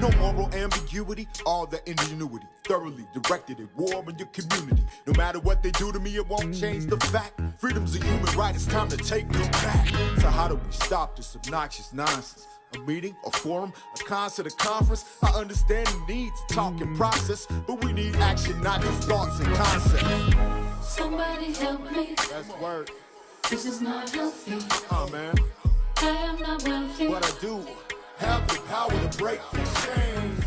No moral ambiguity, all the ingenuity. Thoroughly directed at war in your community. No matter what they do to me, it won't change the fact. Freedom's a human right, it's time to take them back. So how do we stop this obnoxious nonsense? A meeting, a forum, a concert, a conference. I understand the need to talk and process, but we need action, not just thoughts and concepts. Somebody help me. That's word. This is not healthy. Man. I am not wealthy. What I do, have the power to break the chains.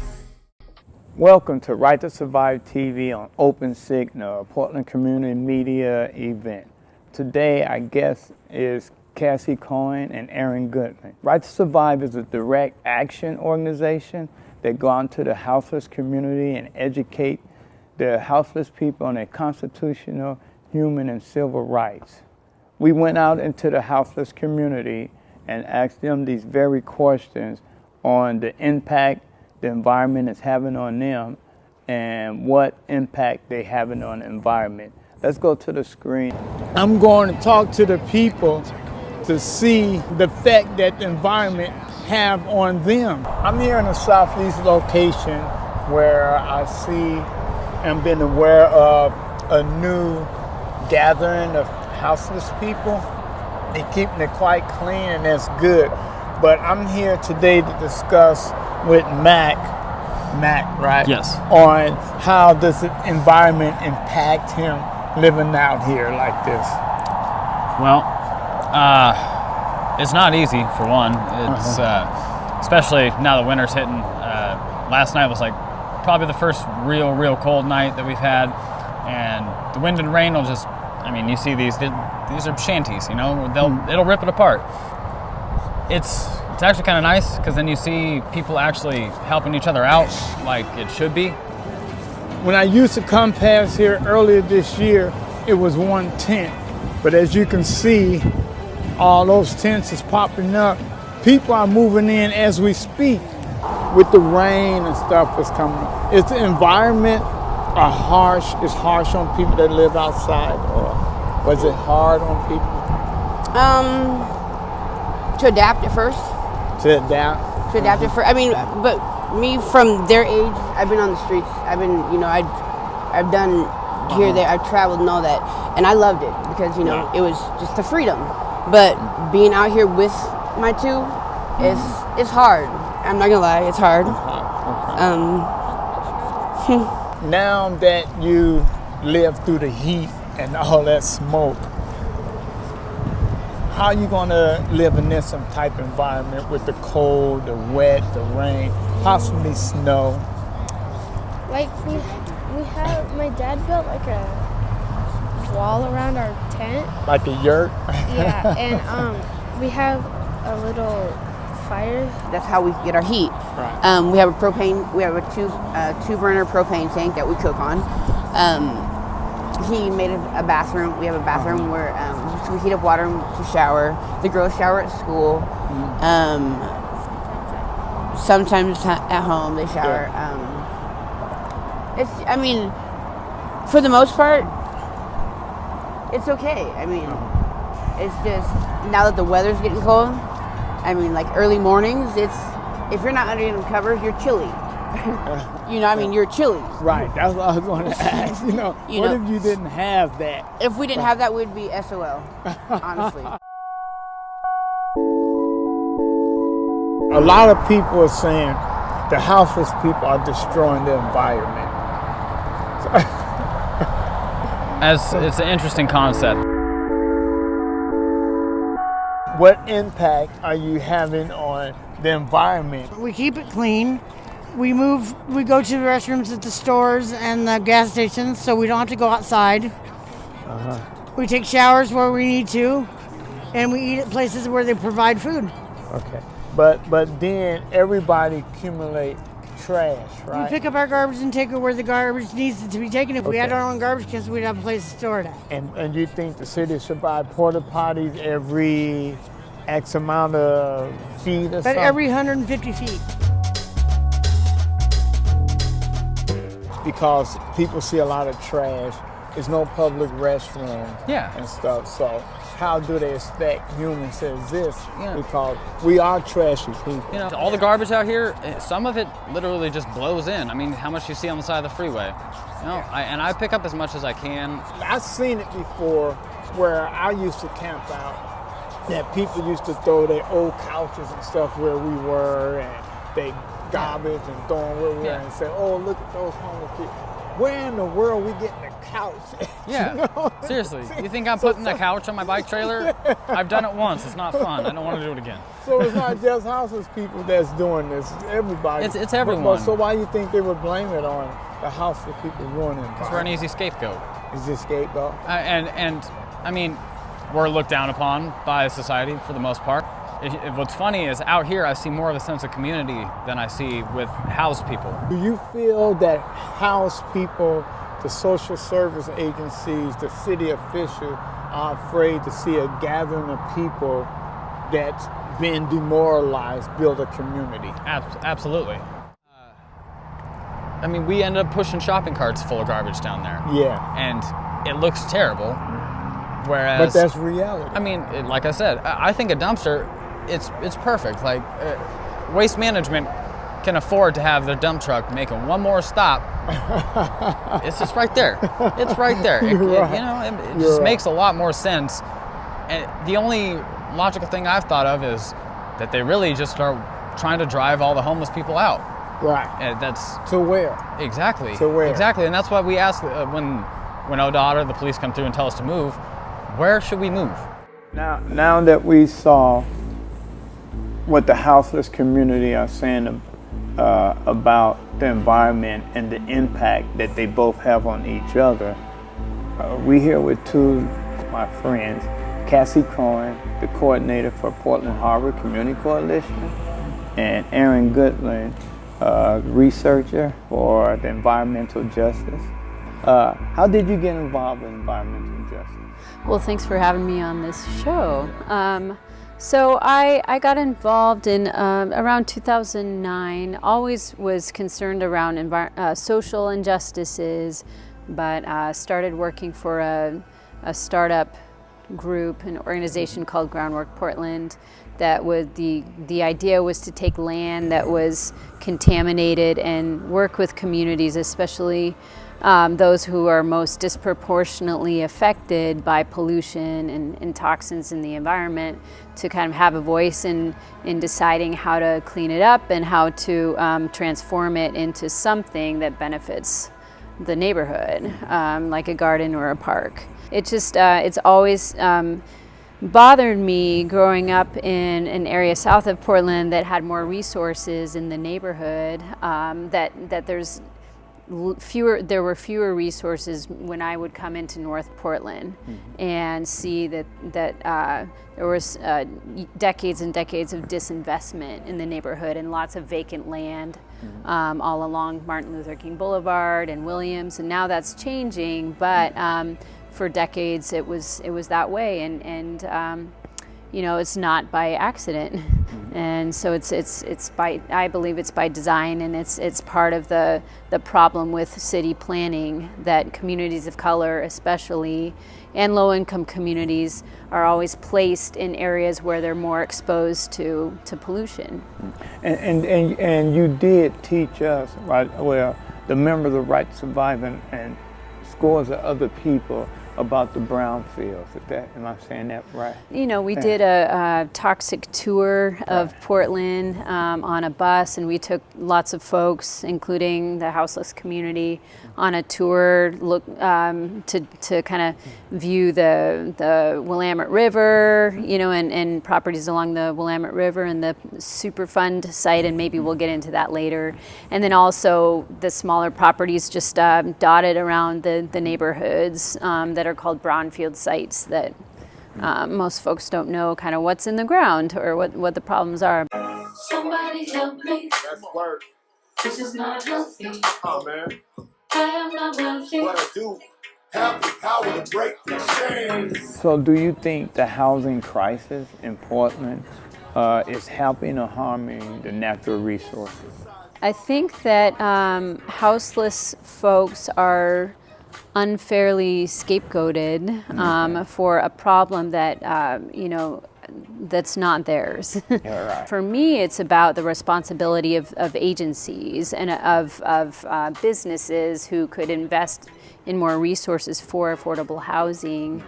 Welcome to Right to Survive TV on Open Signal, a Portland community media event. Today, our guest is Cassie Cohen and Aaron Goodman. Right to Survive is a direct action organization that go out to the houseless community and educate the houseless people on their constitutional, human, and civil rights. We went out into the houseless community and asked them these very questions on the impact the environment is having on them and what impact they're having on the environment. Let's go to the screen. I'm going to talk to the people to see the effect that the environment have on them. I'm here in a southeast location where I see and been aware of a new gathering of houseless people. They're keeping it quite clean, and that's good. But I'm here today to discuss with Mac, right? Yes. On how does the environment impact him living out here like this? Well, it's not easy for one. It's especially now the winter's hitting. Last night was like probably the first real cold night that we've had, and the wind and rain will just. I mean, you see these are shanties. You know, it'll rip it apart. It's actually kind of nice because then you see people actually helping each other out like it should be. When I used to come past here earlier this year, it was one tent. But as you can see, all those tents is popping up. People are moving in as we speak with the rain and stuff that's coming. Is the environment is harsh on people that live outside, or was it hard on people? To adapt at first. To adapt? To adapt at first. I mean, but me from their age, I've been on the streets. I've been, I've done here, there, I've traveled and all that. And I loved it because, it was just the freedom. But being out here with my two, it's hard. I'm not gonna lie, it's hard. Now that you live through the heat and all that smoke, how are you gonna live in this type of environment with the cold, the wet, the rain, possibly snow? Like we have, my dad built like a wall around our tent. Like a yurt? Yeah, and we have a little fire. That's how we get our heat. Right. We have a two burner propane tank that we cook on. He made a bathroom. We have a bathroom where we heat up water to shower. The girls shower at school. Sometimes at home they shower. For the most part, it's okay. I mean, it's just now that the weather's getting cold. I mean, like early mornings, if you're not under any covers, you're chilly. You're chilly. Right, that's what I was going to ask. What if you didn't have that? If we didn't have that, we'd be SOL, honestly. A lot of people are saying the houseless people are destroying the environment. It's an interesting concept. What impact are you having on the environment? We keep it clean. We go to the restrooms at the stores and the gas stations so we don't have to go outside. We take showers where we need to, and we eat at places where they provide food. Okay. But then everybody accumulate trash, right? We pick up our garbage and take it where the garbage needs to be taken. If we had our own garbage cans, we'd have a place to store it at. And you think the city should buy porta potties every X amount of feet or something? But every 150 feet. Because people see a lot of trash. There's no public restroom and stuff. So how do they expect humans to exist? Yeah. Because we are trashy people. You know, all the garbage out here, some of it literally just blows in. I mean, how much you see on the side of the freeway. You know, I pick up as much as I can. I've seen it before where I used to camp out, that people used to throw their old couches and stuff where we were, and they garbage and throw them where we were, and say, oh, look at those homeless people. Where in the world we getting a couch? Yeah, You know? seriously. You think I'm putting the couch on my bike trailer? I've done it once. It's not fun. I don't want to do it again. So it's not just houseless people that's doing this. It's everybody. It's everyone. So why do you think they would blame it on the houseless people ruining it? Because we're an easy scapegoat. Is this scapegoat? And I mean, we're looked down upon by society for the most part. What's funny is out here I see more of a sense of community than I see with housed people. Do you feel that housed people, the social service agencies, the city officials are afraid to see a gathering of people that's been demoralized build a community? Absolutely. I mean, we ended up pushing shopping carts full of garbage down there. Yeah. And it looks terrible. Whereas, but that's reality. I mean, like I said, I think a dumpster, it's perfect. Like, Waste Management can afford to have their dump truck making one more stop. It's just right there. It's right there. It just makes a lot more sense. And the only logical thing I've thought of is that they really just are trying to drive all the homeless people out. Right. And that's to where? Exactly. To where? Exactly. And that's why we ask when ODOT or the police come through and tell us to move, where should we move? Now that we saw what the houseless community are saying about the environment and the impact that they both have on each other, we here with two of my friends, Cassie Cohen, the coordinator for Portland Harbor Community Coalition, and Aaron Goodland, researcher for the environmental justice. How did you get involved in environmental justice? Well, thanks for having me on this show. So I got involved in around 2009. Always was concerned around social injustices, but started working for a startup group, an organization called Groundwork Portland. That was the idea was to take land that was contaminated and work with communities, especially those who are most disproportionately affected by pollution and toxins in the environment, to kind of have a voice in deciding how to clean it up and how to transform it into something that benefits the neighborhood, like a garden or a park. It just, it's always bothered me growing up in an area south of Portland that had more resources in the neighborhood, that there were fewer resources when I would come into North Portland and see that there was decades and decades of disinvestment in the neighborhood and lots of vacant land all along Martin Luther King Boulevard and Williams, and now that's changing, but for decades it was that way, and you know, it's not by accident, and so it's by, I believe it's by design, and it's part of the problem with city planning, that communities of color especially, and low-income communities, are always placed in areas where they're more exposed to pollution. And you did teach us, right? Well, the members of Right to Survive and scores of other people about the brownfields. Am I saying that right? You know, we did a toxic tour of Portland on a bus, and we took lots of folks, including the houseless community, on a tour to kind of view the Willamette River, you know, and properties along the Willamette River and the Superfund site, and maybe we'll get into that later. And then also the smaller properties just dotted around the neighborhoods that are called brownfield sites, that most folks don't know kind of what's in the ground or what the problems are. Somebody help me. That's work. This is not healthy. Oh, man. I am not wealthy. What I do, have the power to break the chains. So do you think the housing crisis in Portland is helping or harming the natural resources? I think that houseless folks are unfairly scapegoated for a problem that that's not theirs. Yeah, right. For me, it's about the responsibility of agencies and of businesses who could invest in more resources for affordable housing.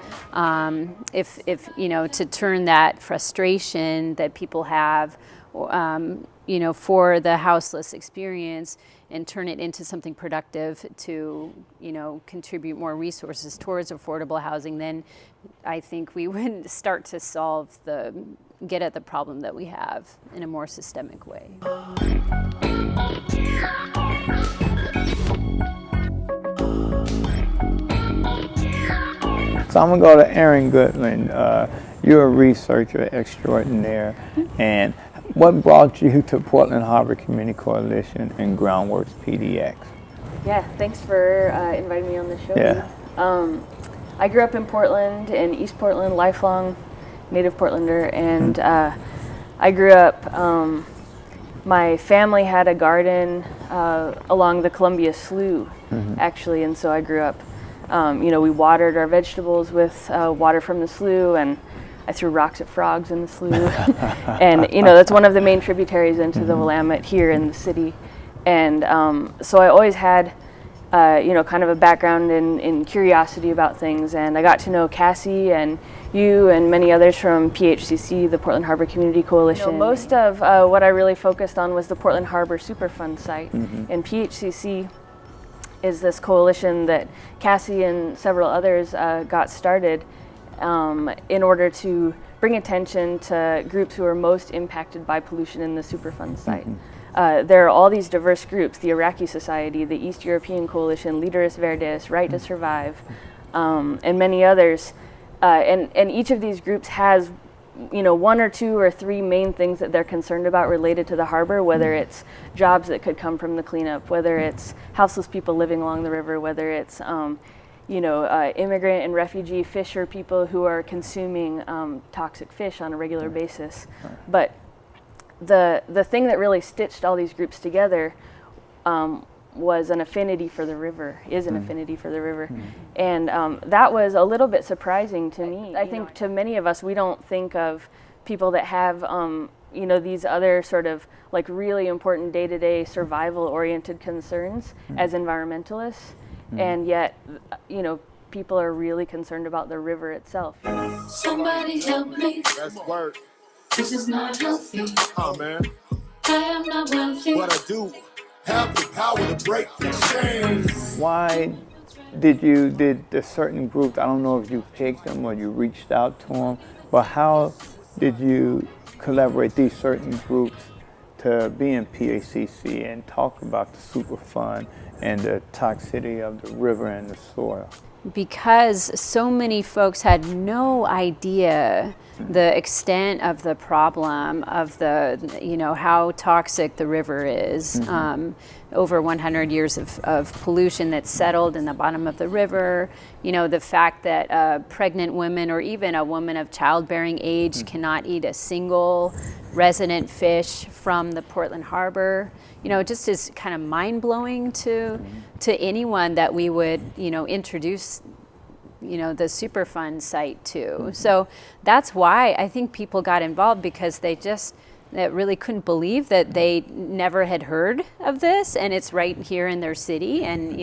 If to turn that frustration that people have, for the houseless experience, and turn it into something productive to, contribute more resources towards affordable housing, then I think we would start to get at the problem that we have in a more systemic way. So I'm gonna go to Aaron Goodland. You're a researcher extraordinaire, and what brought you to Portland Harbor Community Coalition and Groundworks PDX? Yeah, thanks for inviting me on the show. Yeah. I grew up in Portland, in East Portland, lifelong native Portlander, and I grew up, my family had a garden along the Columbia Slough, actually, and so I grew up, we watered our vegetables with water from the slough, and I threw rocks at frogs in the slough. And, that's one of the main tributaries into the Willamette here in the city. And so I always had, kind of a background in curiosity about things. And I got to know Cassie and you and many others from PHCC, the Portland Harbor Community Coalition. Most of what I really focused on was the Portland Harbor Superfund site. And PHCC is this coalition that Cassie and several others got started in order to bring attention to groups who are most impacted by pollution in the Superfund site. There are all these diverse groups: the Iraqi Society, the East European Coalition, Líderes Verdes, Right to Survive, and many others. And each of these groups has, one or two or three main things that they're concerned about related to the harbor, whether it's jobs that could come from the cleanup, whether it's houseless people living along the river, whether it's immigrant and refugee fisher people who are consuming toxic fish on a regular basis. But the thing that really stitched all these groups together was an affinity for the river, is an affinity for the river. And that was a little bit surprising to me. I think to many of us, we don't think of people that have these other sort of like really important day-to-day survival-oriented concerns as environmentalists. And yet, people are really concerned about the river itself. Somebody help me. That's word. This is not healthy. Oh, man. I am not wealthy. What I do, have the power to break the chains. Why did the certain groups, I don't know if you picked them or you reached out to them, but how did you collaborate these certain groups to be in PACC and talk about the Superfund and the toxicity of the river and the soil? Because so many folks had no idea the extent of the problem of how toxic the river is. Over 100 years of pollution that's settled in the bottom of the river. The fact that pregnant women or even a woman of childbearing age cannot eat a single resident fish from the Portland Harbor. It just is kind of mind-blowing to anyone that we would, introduce, the Superfund site to. So that's why I think people got involved, because they really couldn't believe that they never had heard of this, and it's right here in their city. And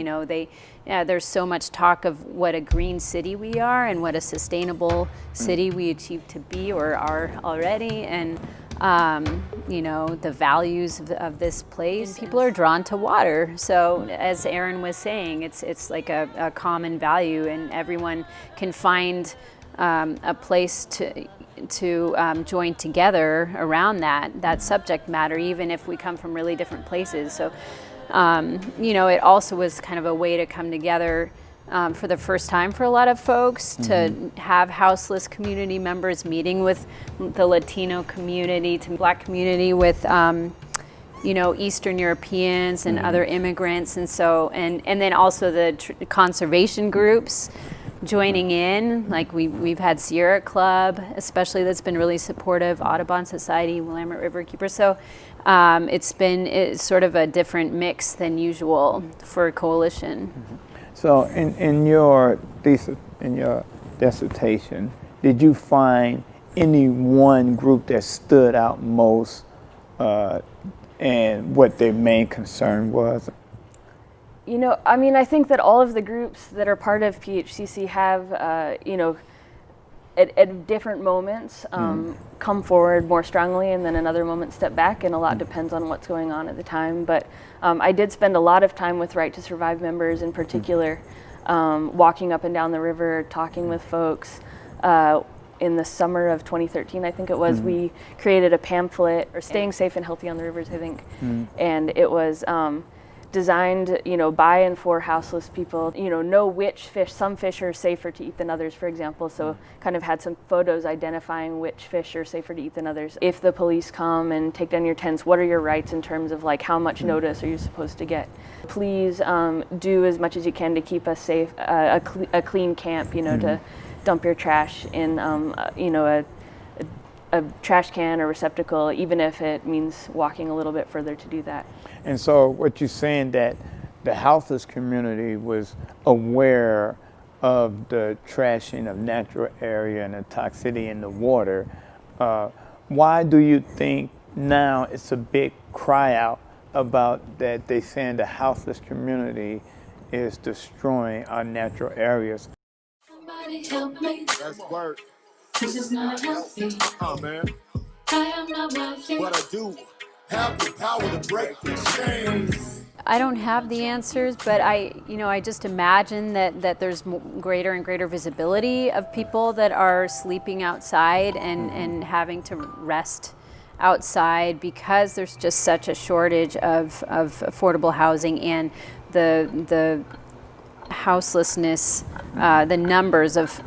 there's so much talk of what a green city we are and what a sustainable city we achieve to be or are already, and the values of this place. And people are drawn to water. So as Aaron was saying, it's like a common value, and everyone can find a place to join together around that subject matter, even if we come from really different places. So, it also was kind of a way to come together for the first time for a lot of folks, to have houseless community members meeting with the Latino community, to Black community, with Eastern Europeans and other immigrants, and so and then also the conservation groups joining in. Like we've had Sierra Club, especially, that's been really supportive, Audubon Society, Willamette River Keepers. So it's sort of a different mix than usual for a coalition. So in your thesis, in your dissertation, did you find any one group that stood out most and what their main concern was? You know, I mean, I think that all of the groups that are part of PHCC have, you know, at different moments come forward more strongly, and then another moment step back, and a lot depends on what's going on at the time. But I did spend a lot of time with Right to Survive members in particular, walking up and down the river, talking with folks. In the summer of 2013, I think it was, we created a pamphlet, or Staying Safe and Healthy on the Rivers, I think. And it was designed, you know, by and for houseless people. You know which fish, some fish are safer to eat than others, for example. So kind of had some photos identifying which fish are safer to eat than others. If the police come and take down your tents, what are your rights in terms of like how much notice are you supposed to get? Please do as much as you can to keep us safe, a clean camp, you know, to dump your trash in, you know, a trash can or receptacle, even if it means walking a little bit further to do that. And so what you're saying, that the houseless community was aware of the trashing of natural area and the toxicity in the water. Why do you think now it's a big cry out about that they saying the houseless community is destroying our natural areas? Somebody help me. That's work. This is not healthy. Oh man, I am not wealthy. what I do have the power to break the chains. I don't have the answers, but I just imagine that there's greater and greater visibility of people that are sleeping outside and having to rest outside because there's just such a shortage of affordable housing, and the houselessness, the numbers of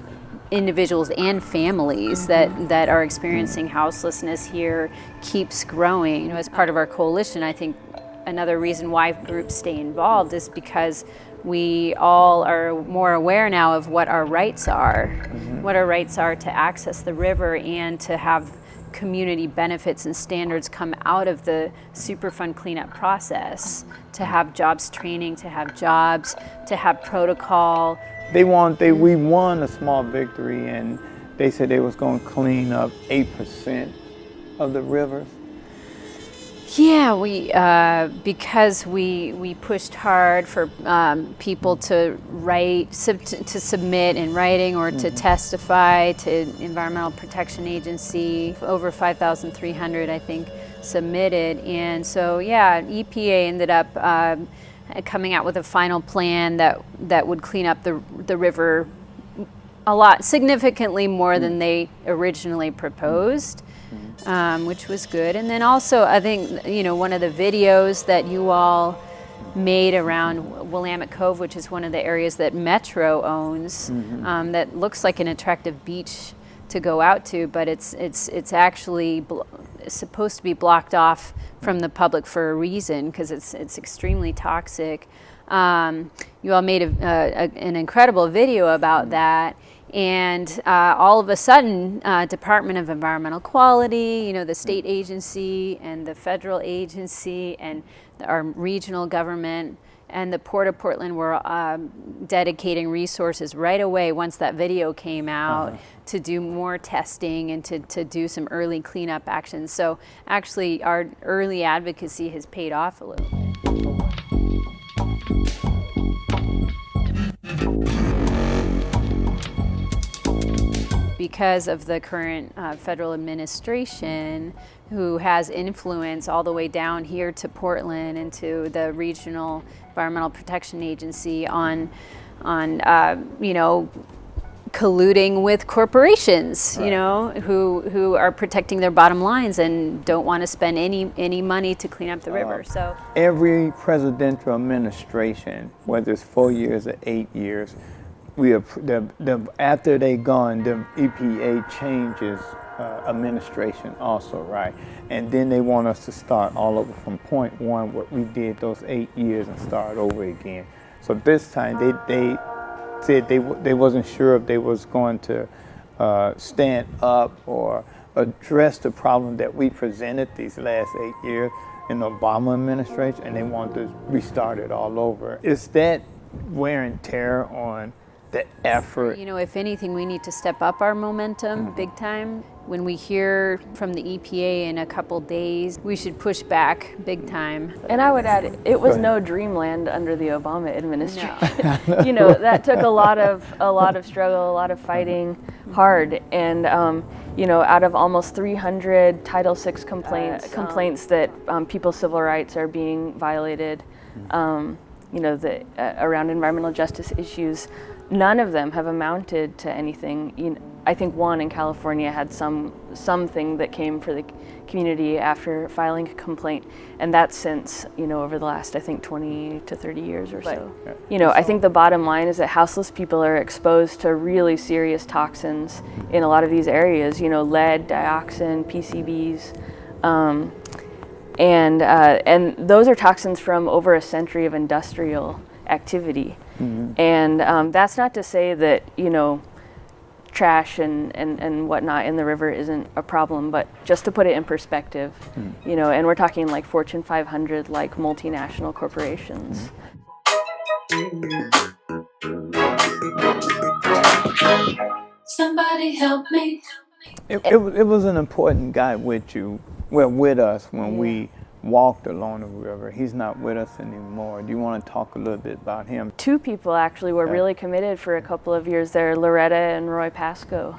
individuals and families that are experiencing houselessness here keeps growing. You know, as part of our coalition, I think another reason why groups stay involved is because we all are more aware now of what our rights are, what our rights are to access the river and to have community benefits and standards come out of the Superfund cleanup process, to have jobs training, to have jobs, to have protocol. We won a small victory, and they said they was going to clean up 8% of the rivers. Yeah, because we pushed hard for people to to submit in writing or to testify to Environmental Protection Agency. Over 5,300, I think, submitted, and so yeah, EPA ended up coming out with a final plan that would clean up the river a lot, significantly more than they originally proposed. Which was good. And then also, I think, you know, one of the videos that you all made around Willamette Cove, which is one of the areas that Metro owns, that looks like an attractive beach to go out to, but it's actually supposed to be blocked off from the public for a reason, because it's extremely toxic. You all made an incredible video about that. And all of a sudden, Department of Environmental Quality, you know, the state agency and the federal agency and our regional government and the Port of Portland were dedicating resources right away once that video came out to do more testing and to do some early cleanup actions. So actually, our early advocacy has paid off a little bit. Because of the current federal administration, who has influence all the way down here to Portland and to the Regional Environmental Protection Agency on you know, colluding with corporations, you know, who are protecting their bottom lines and don't want to spend any money to clean up the river. So every presidential administration, whether it's 4 years or 8 years, after they gone, the EPA changes administration also, right? And then they want us to start all over from point one, what we did those 8 years, and start over again. So this time they said they wasn't sure if they was going to stand up or address the problem that we presented these last 8 years in the Obama administration, and they want to restart it all over. Is that wear and tear on the effort? You know, if anything, we need to step up our momentum big time. When we hear from the EPA in a couple days, we should push back big time. And I would add, it was no dreamland under the Obama administration. You know, that took a lot of struggle, a lot of fighting hard. And you know, out of almost 300 Title VI complaints that people's civil rights are being violated, you know, around environmental justice issues, none of them have amounted to anything. You know, I think one in California had something that came for the community after filing a complaint, and that's since, you know, over the last, I think, 20 to 30 years or so. You know, I think the bottom line is that houseless people are exposed to really serious toxins in a lot of these areas, you know, lead, dioxin, PCBs, and those are toxins from over a century of industrial activity. And that's not to say that, you know, trash and whatnot in the river isn't a problem, but just to put it in perspective, you know, and we're talking like Fortune 500, like multinational corporations. Somebody help me. It was an important guy with you, well, with us when we walked along the river. He's not with us anymore. Do you want to talk a little bit about him? Two people actually were really committed for a couple of years there, Loretta and Roy Pascoe.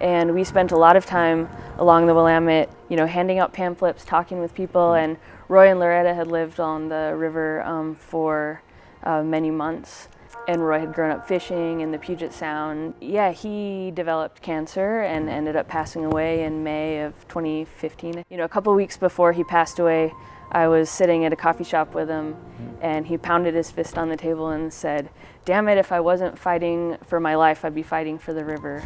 And we spent a lot of time along the Willamette, you know, handing out pamphlets, talking with people, and Roy and Loretta had lived on the river for many months. And Roy had grown up fishing in the Puget Sound. Yeah, he developed cancer and ended up passing away in May of 2015. You know, a couple weeks before he passed away, I was sitting at a coffee shop with him, and he pounded his fist on the table and said, "Damn it, if I wasn't fighting for my life, I'd be fighting for the river."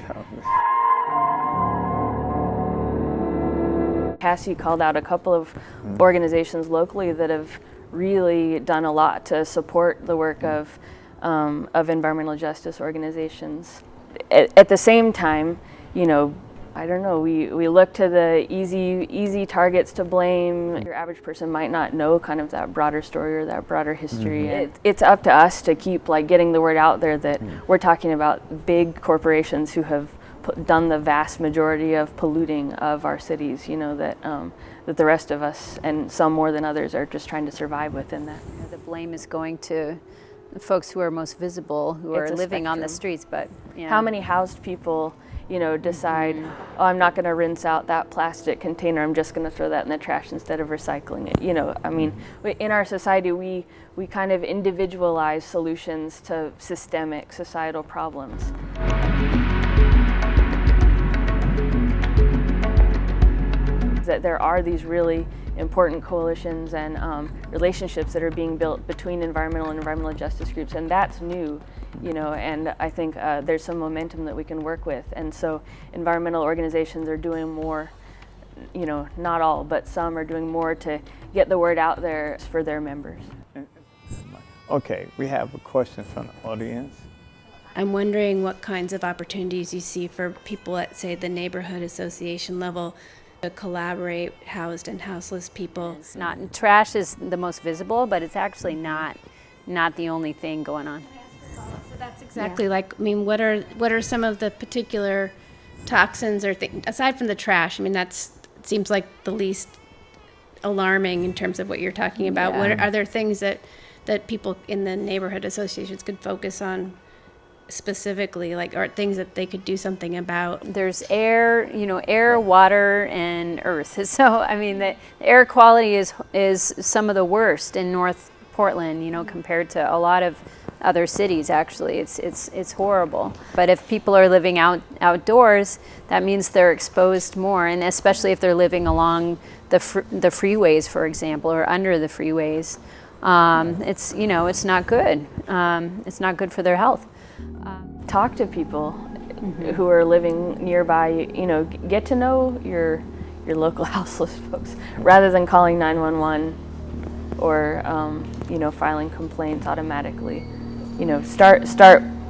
Cassie called out a couple of organizations locally that have really done a lot to support the work of environmental justice organizations. At the same time, you know, I don't know, we look to the easy targets to blame. Your average person might not know kind of that broader story or that broader history. It's up to us to keep like getting the word out there that we're talking about big corporations who have done the vast majority of polluting of our cities, you know, that the rest of us, and some more than others, are just trying to survive within that. The blame is going to the folks who are most visible, who are living on the streets, but how many housed people, you know, decide, oh, I'm not going to rinse out that plastic container, I'm just going to throw that in the trash instead of recycling it. You know, I mean, in our society, we kind of individualize solutions to systemic societal problems. That there are these really important coalitions and relationships that are being built between environmental and environmental justice groups, and that's new, you know, and I think there's some momentum that we can work with, and so environmental organizations are doing more, you know, not all, but some are doing more to get the word out there for their members. Okay, we have a question from the audience. I'm wondering what kinds of opportunities you see for people at, say, the neighborhood association level to collaborate housed and houseless people. It's not, trash is the most visible, but it's actually not the only thing going on. So that's exactly like, I mean, what are some of the particular toxins or things, aside from the trash? I mean, it seems like the least alarming in terms of what you're talking about. What are there things that people in the neighborhood associations could focus on specifically, like, or things that they could do something about? There's air, you know, air, water, and earth. So, I mean, the air quality is some of the worst in North Portland, you know, compared to a lot of other cities. Actually, it's horrible. But if people are living outdoors, that means they're exposed more, and especially if they're living along the freeways, for example, or under the freeways. It's, you know, it's not good. It's not good for their health. Talk to people who are living nearby, you know, get to know your local houseless folks rather than calling 911 or you know, filing complaints automatically. You know, start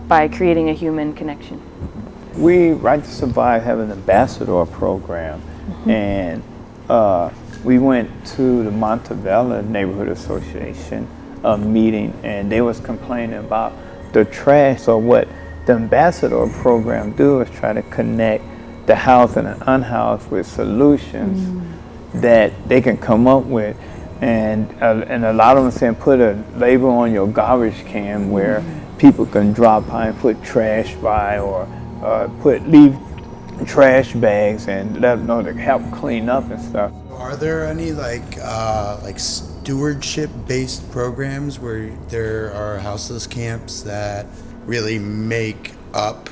by creating a human connection. We, Right to Survive, have an ambassador program, and we went to the Montevella Neighborhood Association meeting, and they was complaining about the trash. So what the ambassador program do is try to connect the housed and the unhoused with solutions that they can come up with. And a lot of them saying put a label on your garbage can where people can drop by and put trash by, or leave trash bags and let them know to help clean up and stuff. Are there any like stewardship-based programs where there are houseless camps that really make up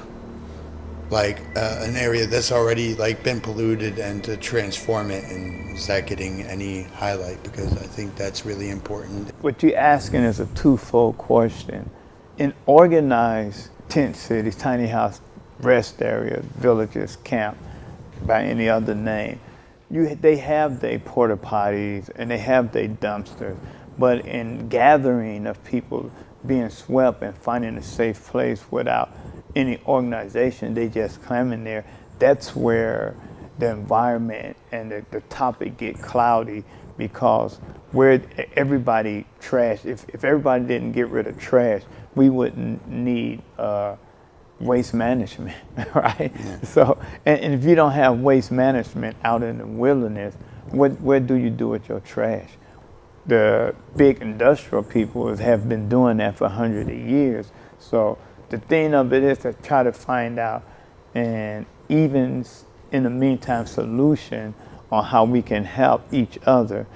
like an area that's already like been polluted, and to transform it? And is that getting any highlight? Because I think that's really important. What you're asking is a twofold question. In organized tent cities, tiny house rest areas, villages, camp, by any other name, they have their porta potties and they have their dumpsters, but in gathering of people being swept and finding a safe place without any organization, they just come in there. That's where the environment and the topic get cloudy, because where everybody trash, if everybody didn't get rid of trash, we wouldn't need waste management, right? Yeah. So, and if you don't have waste management out in the wilderness, where do you do with your trash? The big industrial people have been doing that for hundreds of years. So the thing of it is to try to find out, and even in the meantime, solution on how we can help each other.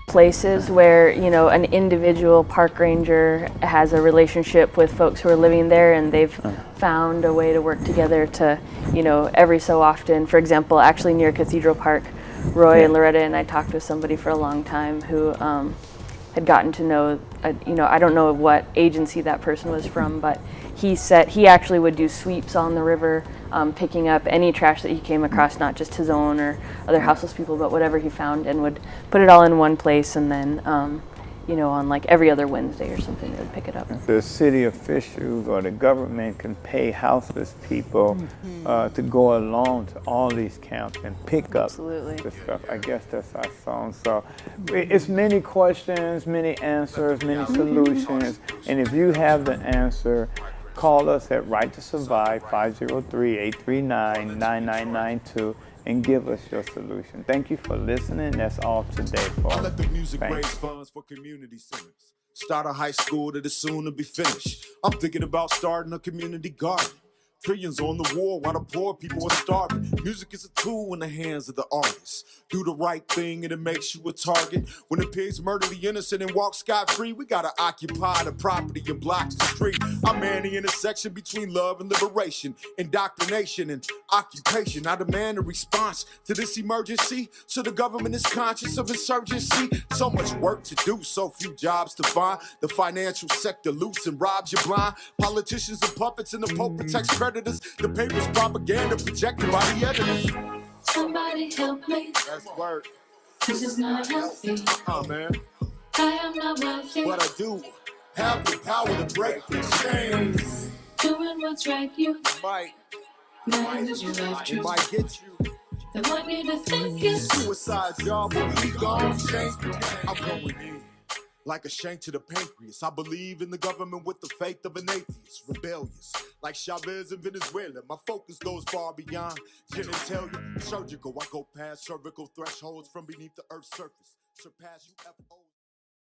Places where, you know, an individual park ranger has a relationship with folks who are living there, and they've found a way to work together to, you know, every so often. For example, actually near Cathedral Park, Roy and Loretta and I talked with somebody for a long time who had gotten to know, you know, I don't know what agency that person was from, but he said he actually would do sweeps on the river, picking up any trash that he came across, not just his own or other houseless people, but whatever he found, and would put it all in one place, and then, you know, on like every other Wednesday or something, they would pick it up. The city officials or the government can pay houseless people to go along to all these camps and pick up the stuff. I guess that's our song. So it's many questions, many answers, many solutions, and if you have the answer, call us at Right to Survive 503-839-9992 and give us your solution. Thank you for listening. That's all today, folks. I let the music raise funds for community centers. Start a high school that is soon to be finished. I'm thinking about starting a community garden. Trillions on the war while the poor people are starving. Music is a tool in the hands of the artists. Do the right thing and it makes you a target. When the pigs murder the innocent and walk scot-free, we gotta occupy the property and block the street. I'm at the intersection between love and liberation, indoctrination and occupation. I demand a response to this emergency, so the government is conscious of insurgency. So much work to do, so few jobs to find. The financial sector loose and robs you blind. Politicians and puppets and the Pope protects predators. The paper's propaganda projected by the editors. Somebody help me. That's word. This is not healthy. Man. I am not wealthy. But I do have the power to break the chains. Doing what's right, you might get you. I want you to think it's suicide job, but we gon' change the game. I'm going in like a shank to the pancreas. I believe in the government with the faith of an atheist, rebellious, like Chavez in Venezuela. My focus goes far beyond genitalia, surgical. I go past cervical thresholds from beneath the earth's surface, surpass UFOs.